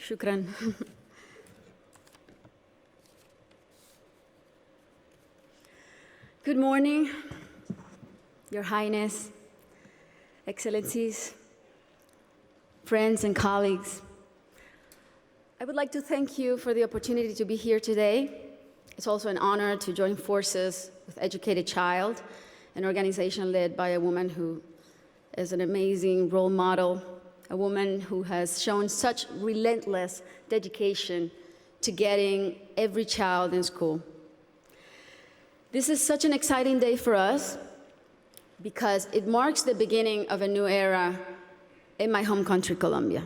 Shukran. Good morning, Your Highness, Excellencies, friends and colleagues. I would like to thank you for the opportunity to be here today. It's also an honor to join forces with Educated Child, an organization led by a woman who is an amazing role model, a woman who has shown such relentless dedication to getting every child in school. This is such an exciting day for us because it marks the beginning of a new era in my home country, Colombia.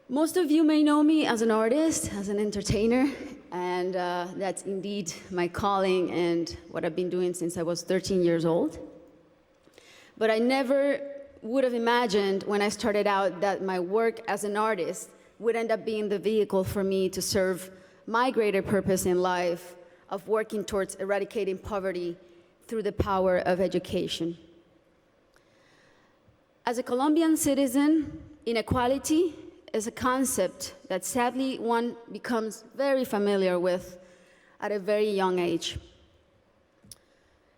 Most of you may know me as an artist, as an entertainer, and that's indeed my calling and what I've been doing since I was 13 years old. But I never would have imagined when I started out that my work as an artist would end up being the vehicle for me to serve my greater purpose in life of working towards eradicating poverty through the power of education. As a Colombian citizen, inequality is a concept that sadly one becomes very familiar with at a very young age.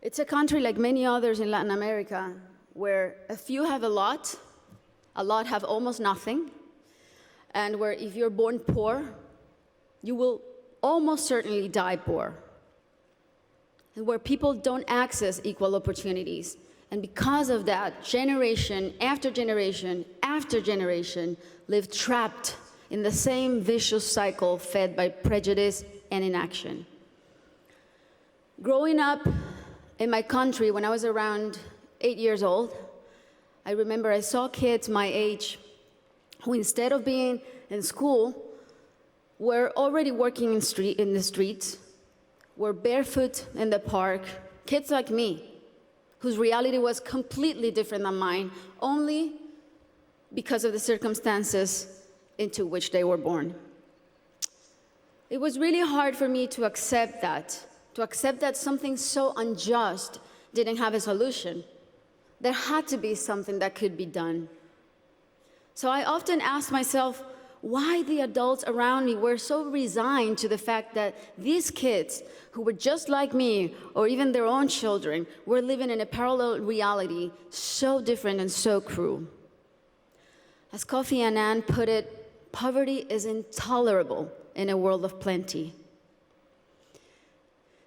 It's a country like many others in Latin America where a few have a lot have almost nothing, and where if you're born poor, you will almost certainly die poor, and where people don't access equal opportunities. And because of that, generation after generation after generation live trapped in the same vicious cycle fed by prejudice and inaction. Growing up in my country when I was around 8 years old, I remember I saw kids my age who, instead of being in school, were already working in the streets, were barefoot in the park, kids like me, whose reality was completely different than mine, only because of the circumstances into which they were born. It was really hard for me to accept that something so unjust didn't have a solution. There had to be something that could be done. So I often asked myself why the adults around me were so resigned to the fact that these kids, who were just like me, or even their own children, were living in a parallel reality so different and so cruel. As Kofi Annan put it, poverty is intolerable in a world of plenty.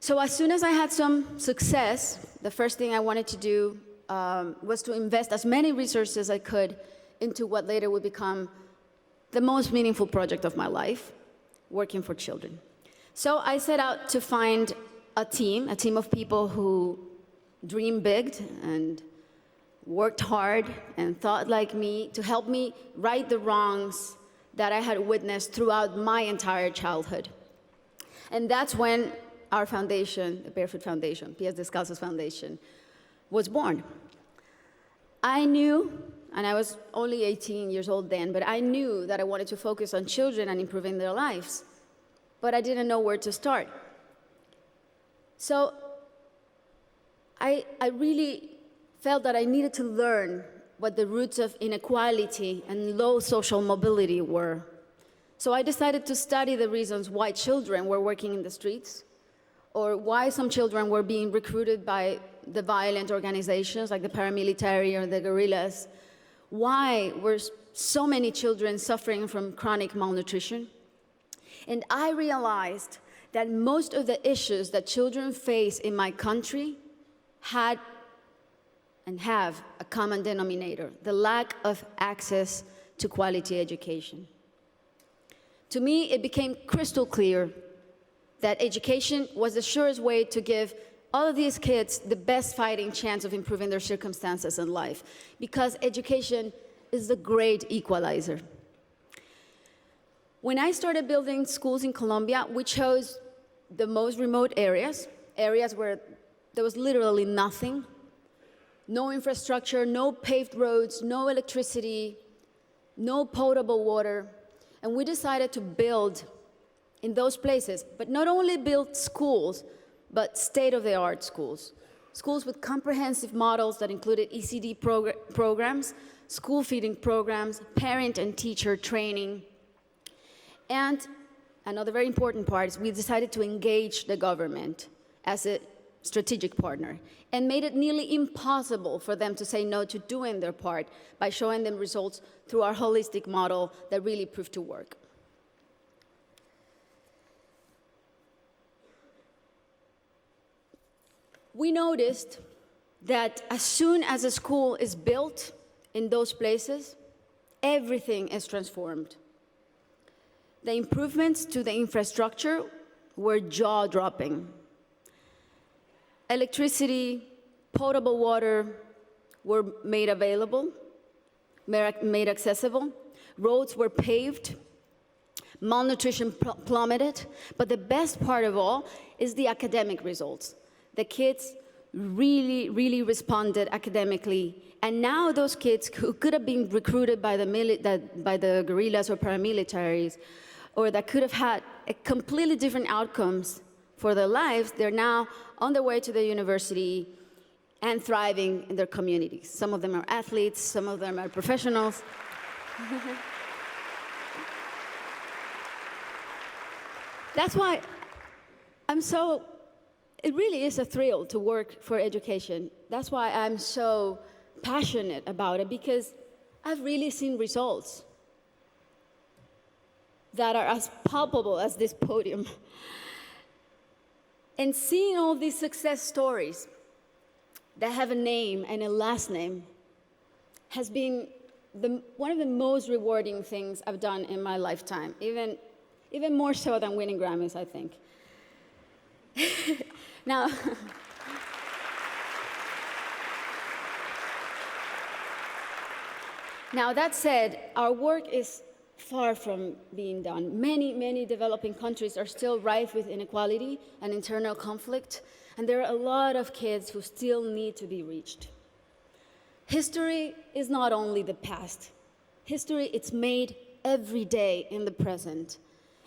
So as soon as I had some success, the first thing I wanted to do was to invest as many resources as I could into what later would become the most meaningful project of my life, working for children. So I set out to find a team of people who dreamed big and worked hard and thought like me to help me right the wrongs that I had witnessed throughout my entire childhood. And that's when our foundation, the Barefoot Foundation, Pies Descalzos Foundation, was born. I knew, and I was only 18 years old then, but I knew that I wanted to focus on children and improving their lives, but I didn't know where to start. So I really felt that I needed to learn what the roots of inequality and low social mobility were. So I decided to study the reasons why children were working in the streets, or why some children were being recruited by the violent organizations like the paramilitary or the guerrillas. Why were so many children suffering from chronic malnutrition? And I realized that most of the issues that children face in my country had and have a common denominator: the lack of access to quality education. To me, it became crystal clear that education was the surest way to give all of these kids the best fighting chance of improving their circumstances in life, because education is the great equalizer. When I started building schools in Colombia, we chose the most remote areas where there was literally nothing, no infrastructure, no paved roads, no electricity, no potable water. And we decided to build in those places, but not only build schools, but state-of-the-art schools schools with comprehensive models that included ECD programs, school feeding programs, parent and teacher training. And another very important part is we decided to engage the government as a strategic partner and made it nearly impossible for them to say no to doing their part by showing them results through our holistic model that really proved to work. We noticed that as soon as a school is built in those places, everything is transformed. The improvements to the infrastructure were jaw-dropping. Electricity, potable water were made available, made accessible. Roads were paved. Malnutrition plummeted. But the best part of all is the academic results. The kids really responded academically. And now those kids who could have been recruited by the guerrillas or paramilitaries, or that could have had completely different outcomes for their lives, they're now on their way to the university and thriving in their communities. Some of them are athletes, some of them are professionals. That's why it really is a thrill to work for education. That's why I'm so passionate about it, because I've really seen results that are as palpable as this podium. And seeing all these success stories that have a name and a last name has been one of the most rewarding things I've done in my lifetime, even more so than winning Grammys, I think. Now, that said, our work is far from being done. Many developing countries are still rife with inequality and internal conflict, and there are a lot of kids who still need to be reached. History is not only the past. History, it's made every day in the present.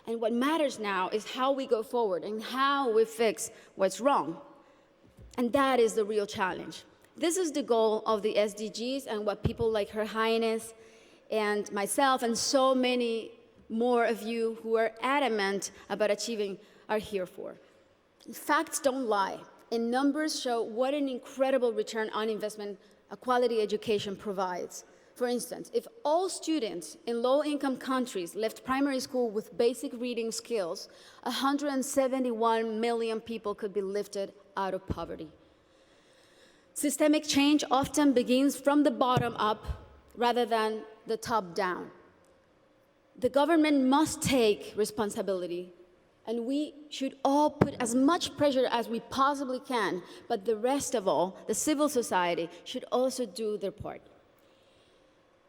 And what matters now is how we go forward and how we fix what's wrong. And that is the real challenge. This is the goal of the SDGs and what people like Her Highness and myself and so many more of you who are adamant about achieving are here for. Facts don't lie, and numbers show what an incredible return on investment a quality education provides. For instance, if all students in low-income countries left primary school with basic reading skills, 171 million people could be lifted out of poverty. Systemic change often begins from the bottom up rather than the top down. The government must take responsibility, and we should all put as much pressure as we possibly can, but the rest of all, the civil society, should also do their part.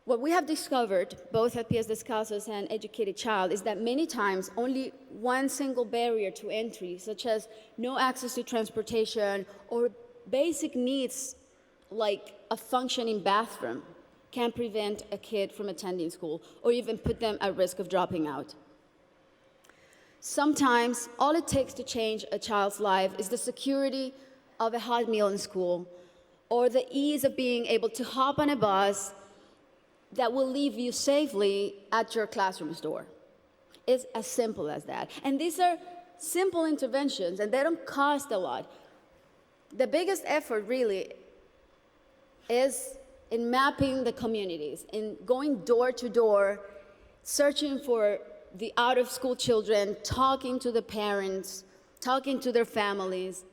What we have discovered, both at Pies Descalzos and Educated Child, is that many times only one single barrier to entry, such as no access to transportation or basic needs like a functioning bathroom, can prevent a kid from attending school or even put them at risk of dropping out. Sometimes all it takes to change a child's life is the security of a hot meal in school or the ease of being able to hop on a bus that will leave you safely at your classroom's door. It's as simple as that. And these are simple interventions, and they don't cost a lot. The biggest effort really is in mapping the communities, in going door to door, searching for the out-of-school children, talking to the parents, talking to their families.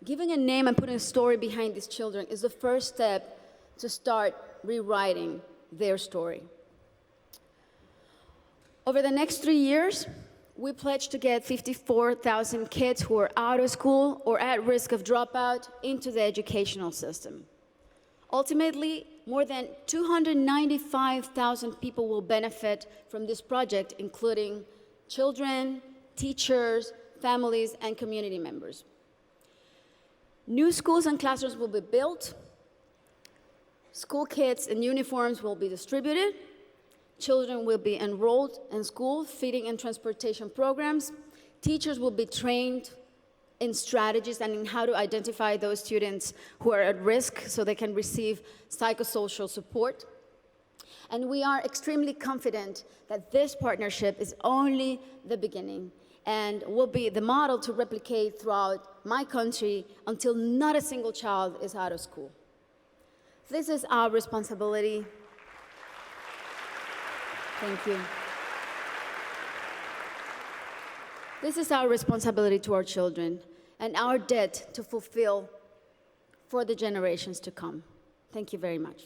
Giving a name and putting a story behind these children is the first step to start rewriting their story. Over the next 3 years, we pledge to get 54,000 kids who are out of school or at risk of dropout into the educational system. Ultimately, more than 295,000 people will benefit from this project, including children, teachers, families, and community members. New schools and classrooms will be built. School kits and uniforms will be distributed. Children will be enrolled in school, feeding and transportation programs. Teachers will be trained in strategies and in how to identify those students who are at risk so they can receive psychosocial support. And we are extremely confident that this partnership is only the beginning and will be the model to replicate throughout my country until not a single child is out of school. This is our responsibility. Thank you. This is our responsibility to our children and our debt to fulfill for the generations to come. Thank you very much.